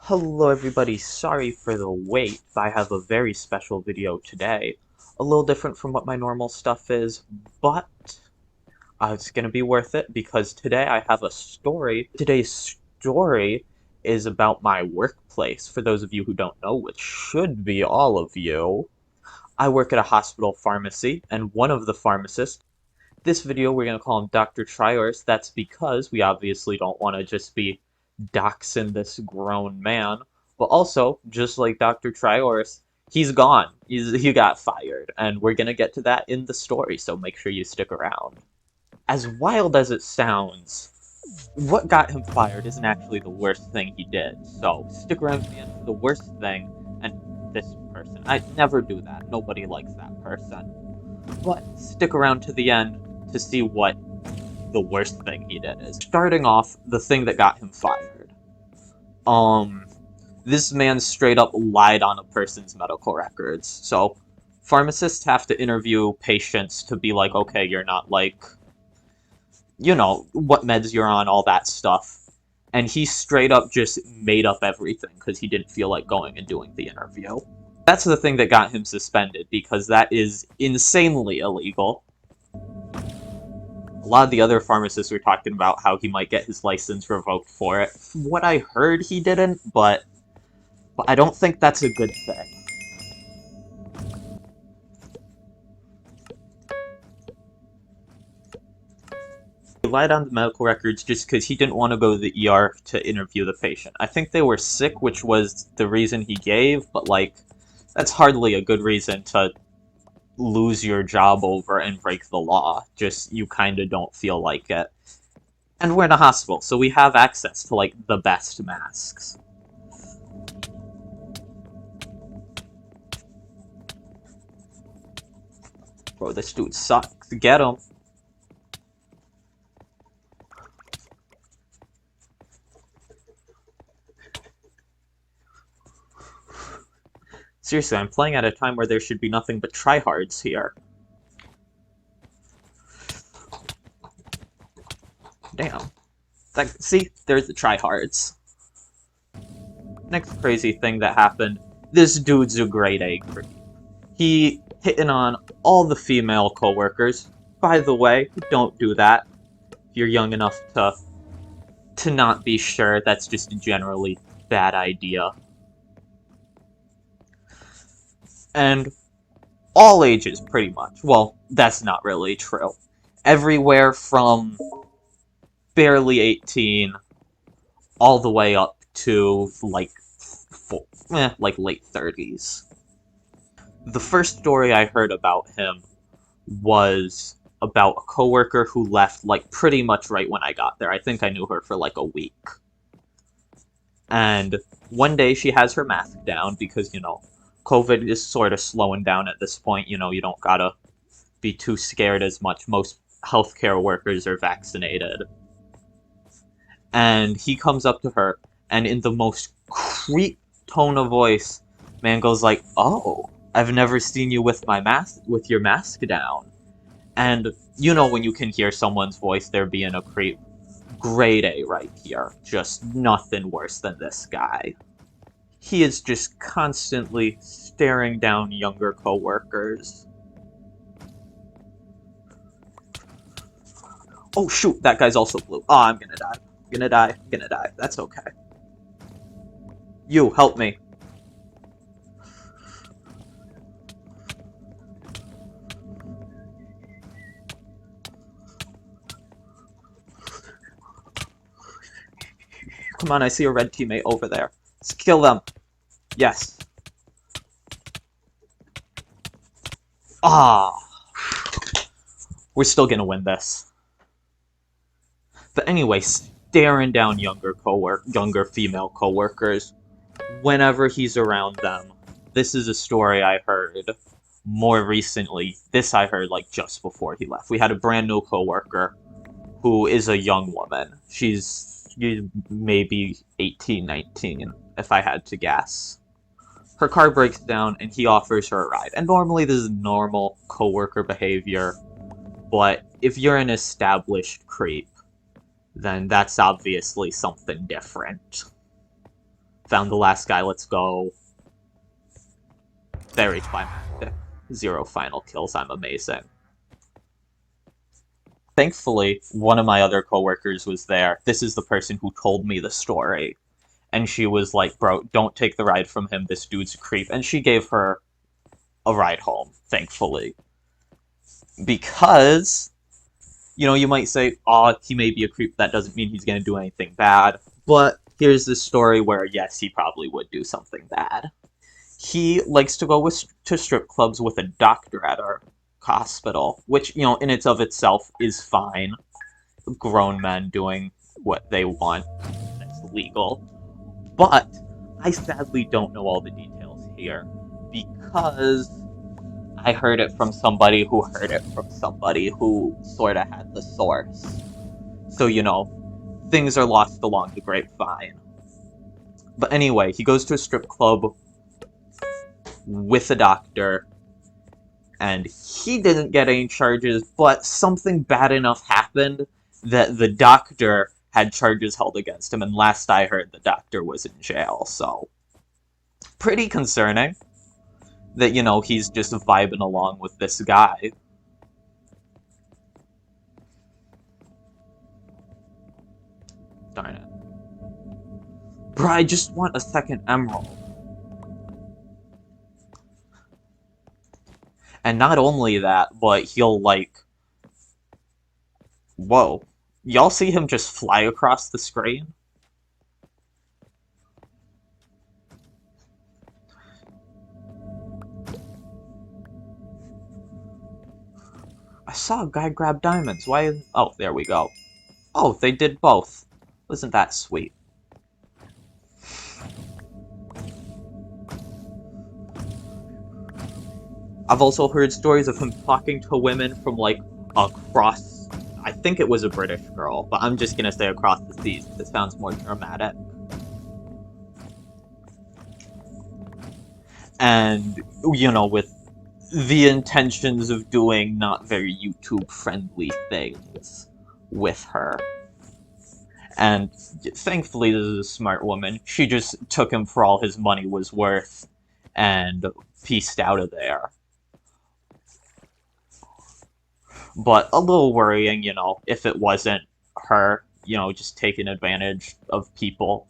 Hello everybody, sorry for the wait. I have a very special video today. A little different from what my normal stuff is, but it's gonna be worth it because today I have a story. Today's story is about my workplace. For those of you who don't know, which should be all of you, I work at a hospital pharmacy, and one of the pharmacists, this video we're gonna call him Dr. Triors. That's because we obviously don't want to just be doxing this grown man. But also, just like Dr. Triors, he's gone. He got fired, and we're gonna get to that in the story, so make sure you stick around. As wild as it sounds, what got him fired isn't actually the worst thing he did. So stick around to the end for the worst thing, and this person. I never do that. Nobody likes that person. But stick around to the end to see what the worst thing he did is. Starting off, the thing that got him fired. This man straight up lied on a person's medical records. So, pharmacists have to interview patients to be like, okay, you're not like, what meds you're on, all that stuff. And he straight up just made up everything because he didn't feel like going and doing the interview. That's the thing that got him suspended, because that is insanely illegal. A lot of the other pharmacists were talking about how he might get his license revoked for it. From what I heard, he didn't, but I don't think that's a good thing. He lied on the medical records just because he didn't want to go to the ER to interview the patient. I think they were sick, which was the reason he gave, but, like, that's hardly a good reason to lose your job over and break the law. Just, you kind of don't feel like it. And we're in a hospital, so we have access to, like, the best masks. Bro, this dude sucks. Get him. Seriously, I'm playing at a time where there should be nothing but tryhards here. Damn. See? There's the tryhards. Next crazy thing that happened. This dude's a grade A creep. He hitting on all the female coworkers. By the way, don't do that. If you're young enough to not be sure, that's just a generally bad idea. And all ages, pretty much. Well, that's not really true. Everywhere from barely 18 all the way up to, like, late 30s. The first story I heard about him was about a coworker who left, like, pretty much right when I got there. I think I knew her for, like, a week. And one day she has her mask down because, COVID is sort of slowing down at this point. You don't gotta be too scared as much. Most healthcare workers are vaccinated. And he comes up to her, and in the most creep tone of voice, man goes like, "Oh, I've never seen you with your mask down." And when you can hear someone's voice, they're being a creep. Grade A right here. Just nothing worse than this guy. He is just constantly staring down younger coworkers. Oh shoot, that guy's also blue. Oh, I'm gonna die. I'm gonna die. That's okay. You, help me. Come on, I see a red teammate over there. Let's kill them. Yes. Ah. We're still gonna win this. But anyway, staring down younger female coworkers whenever he's around them. This is a story I heard more recently. This I heard, like, just before he left. We had a brand new coworker who is a young woman. She's maybe 18, 19, if I had to guess. Her car breaks down, and he offers her a ride. And normally this is normal coworker behavior, but if you're an established creep, then that's obviously something different. Found the last guy, let's go. Very climactic. 0 final kills, I'm amazing. Thankfully, one of my other coworkers was there. This is the person who told me the story. And she was like, bro, don't take the ride from him, this dude's a creep. And she gave her a ride home, thankfully. Because, you might say, oh, he may be a creep, that doesn't mean he's gonna do anything bad. But here's the story where, yes, he probably would do something bad. He likes to go to strip clubs with a doctor at our hospital, which, in its of itself is fine. Grown men doing what they want, that's legal. But I sadly don't know all the details here, because I heard it from somebody who heard it from somebody who sort of had the source. So, things are lost along the grapevine. But anyway, he goes to a strip club with a doctor, and he didn't get any charges, but something bad enough happened that the doctor had charges held against him, and last I heard, the doctor was in jail, so pretty concerning that, he's just vibing along with this guy. Darn it. Bro, I just want a second emerald. And not only that, but he'll, Whoa. Y'all see him just fly across the screen? I saw a guy grab diamonds. Why? Oh, there we go. Oh, they did both. Wasn't that sweet? I've also heard stories of him talking to women from, across... I think it was a British girl, but I'm just gonna say across the seas, because it sounds more dramatic. And, with the intentions of doing not very YouTube-friendly things with her. And thankfully, this is a smart woman. She just took him for all his money was worth and pieced out of there. But a little worrying, if it wasn't her, just taking advantage of people.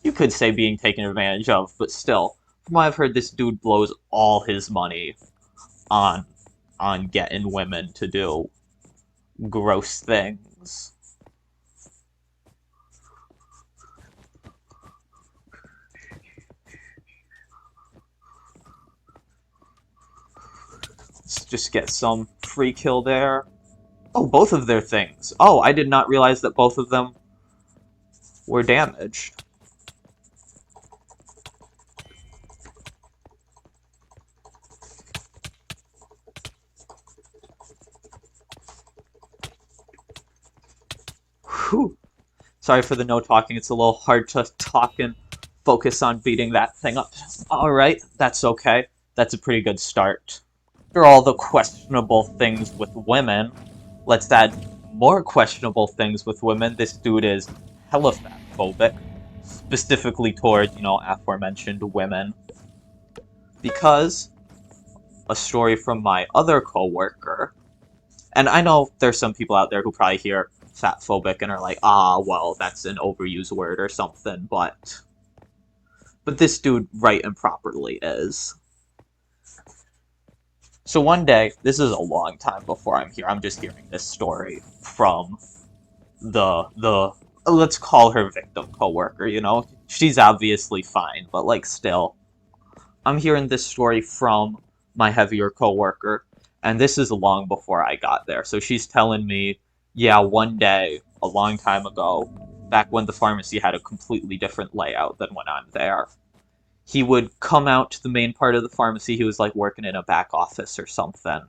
You could say being taken advantage of, but still, from what I've heard, this dude blows all his money on getting women to do gross things. Let's just get some free kill there. Oh, both of their things. Oh, I did not realize that both of them were damaged. Whew. Sorry for the no talking. It's a little hard to talk and focus on beating that thing up. Alright, that's okay. That's a pretty good start. After all the questionable things with women, let's add more questionable things with women. This dude is hella fatphobic, specifically towards, aforementioned women. Because a story from my other coworker, and I know there's some people out there who probably hear fatphobic and are like, ah, well, that's an overused word or something, but this dude right and properly is. So one day, this is a long time before I'm here, I'm just hearing this story from the let's call her victim coworker, She's obviously fine, but, still. I'm hearing this story from my heavier coworker, and this is long before I got there. So she's telling me, yeah, one day, a long time ago, back when the pharmacy had a completely different layout than when I'm there, he would come out to the main part of the pharmacy. He was working in a back office or something.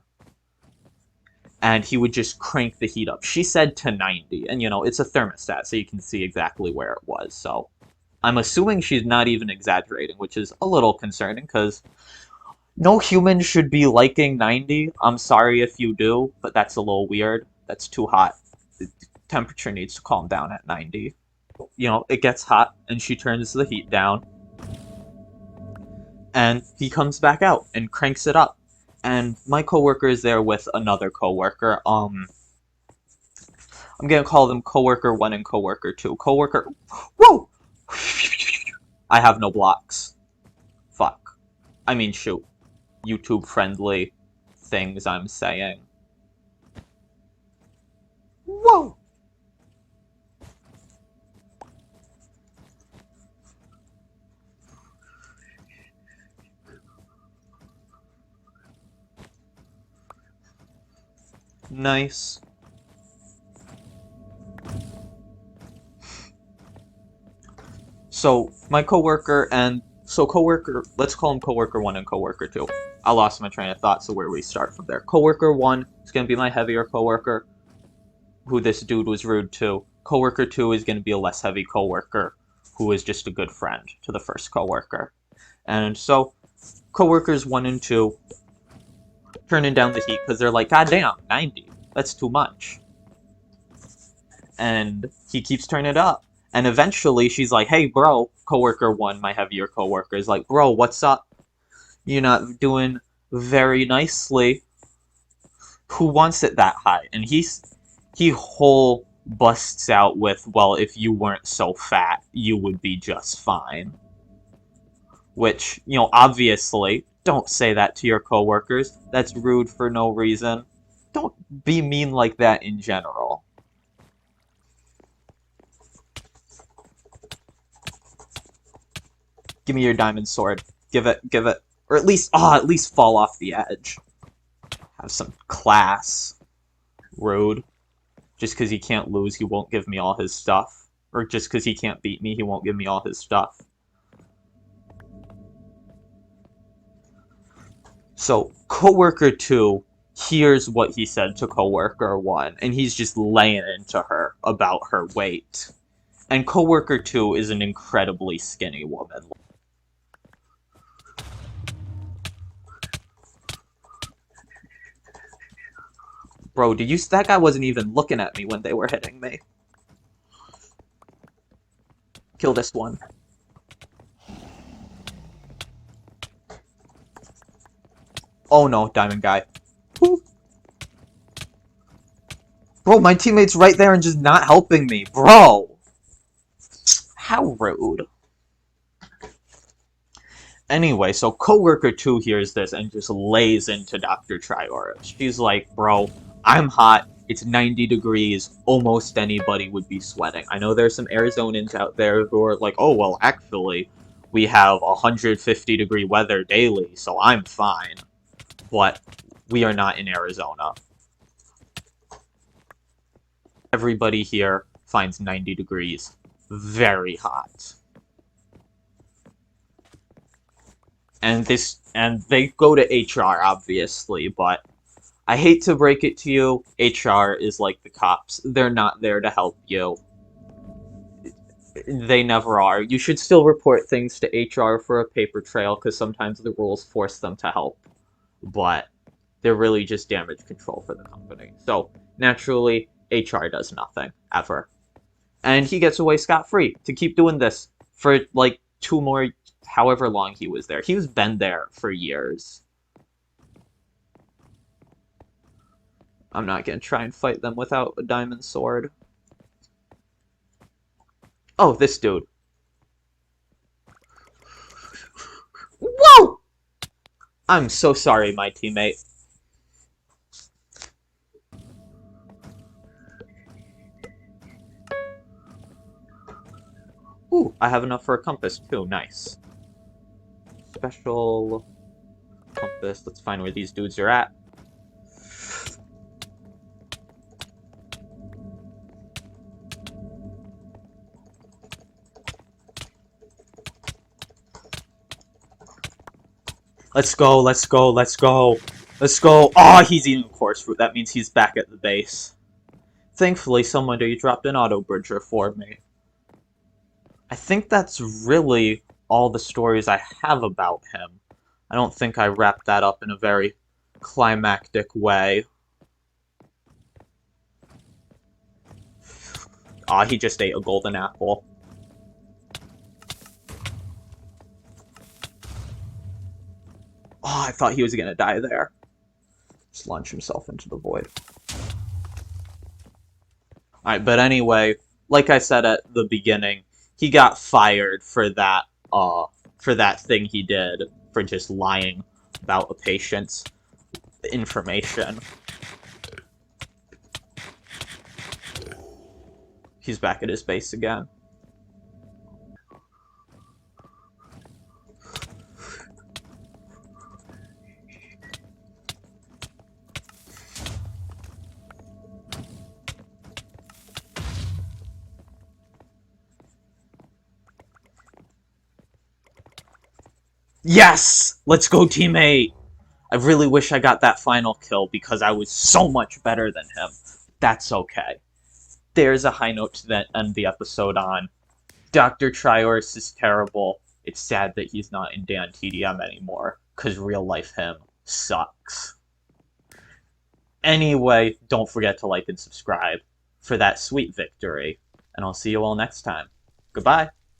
And he would just crank the heat up. She said to 90, and it's a thermostat, so you can see exactly where it was. So I'm assuming she's not even exaggerating, which is a little concerning, because no human should be liking 90. I'm sorry if you do, but that's a little weird. That's too hot. The temperature needs to calm down at 90. It gets hot, and she turns the heat down. And he comes back out and cranks it up. And my coworker is there with another coworker. I'm gonna call them coworker 1 and coworker 2. Coworker, whoa! I have no blocks. Fuck. I mean, shoot. YouTube friendly things I'm saying. Whoa! Nice. So, my coworker and... So, coworker... Let's call him coworker 1 and coworker 2. I lost my train of thought, so where do we start from there? Coworker 1 is going to be my heavier coworker, who this dude was rude to. Coworker 2 is going to be a less heavy coworker, who is just a good friend to the first coworker. And so, coworkers 1 and 2 turning down the heat because they're like, God damn, 90. That's too much. And he keeps turning it up. And eventually she's like, hey, bro, coworker 1, my heavier coworker, is like, bro, what's up? You're not doing very nicely. Who wants it that high? And he whole busts out with, well, if you weren't so fat, you would be just fine. Which, you know, obviously, don't say that to your coworkers. That's rude for no reason. Don't be mean like that in general. Give me your diamond sword. Give it, or at least fall off the edge. Have some class. Rude. Just because he can't lose, he won't give me all his stuff. Or just because he can't beat me, he won't give me all his stuff. So, coworker 2 hears what he said to coworker 1, and he's just laying into her about her weight. And coworker 2 is an incredibly skinny woman. Bro, that guy wasn't even looking at me when they were hitting me. Kill this one. Oh no, diamond guy. Woo. Bro, my teammate's right there and just not helping me. Bro! How rude. Anyway, so coworker 2 hears this and just lays into Dr. Triora. She's like, bro, I'm hot. It's 90 degrees. Almost anybody would be sweating. I know there's some Arizonans out there who are like, oh, well, actually, we have 150-degree weather daily, so I'm fine. But we are not in Arizona. Everybody here finds 90 degrees very hot. And they go to HR, obviously, but I hate to break it to you, HR is like the cops. They're not there to help you. They never are. You should still report things to HR for a paper trail, because sometimes the rules force them to help. But they're really just damage control for the company. So, naturally, HR does nothing, ever. And he gets away scot-free to keep doing this for, like, 2 more, however long he was there. He's been there for years. I'm not gonna try and fight them without a diamond sword. Oh, this dude. Whoa! I'm so sorry, my teammate. Ooh, I have enough for a compass, too. Nice. Special compass. Let's find where these dudes are at. Let's go, let's go, let's go. Let's go. Oh, he's eating coarse fruit. That means he's back at the base. Thankfully, somebody dropped an auto bridger for me. I think that's really all the stories I have about him. I don't think I wrapped that up in a very climactic way. Ah, he just ate a golden apple. Oh, I thought he was gonna die there. Just launch himself into the void. Alright, but anyway, like I said at the beginning, he got fired for that thing he did, for just lying about a patient's information. He's back at his base again. Yes! Let's go, teammate! I really wish I got that final kill because I was so much better than him. That's okay. There's a high note to end the episode on. Dr. Triorus is terrible. It's sad that he's not in Dan TDM anymore, because real life him sucks. Anyway, don't forget to like and subscribe for that sweet victory, and I'll see you all next time. Goodbye!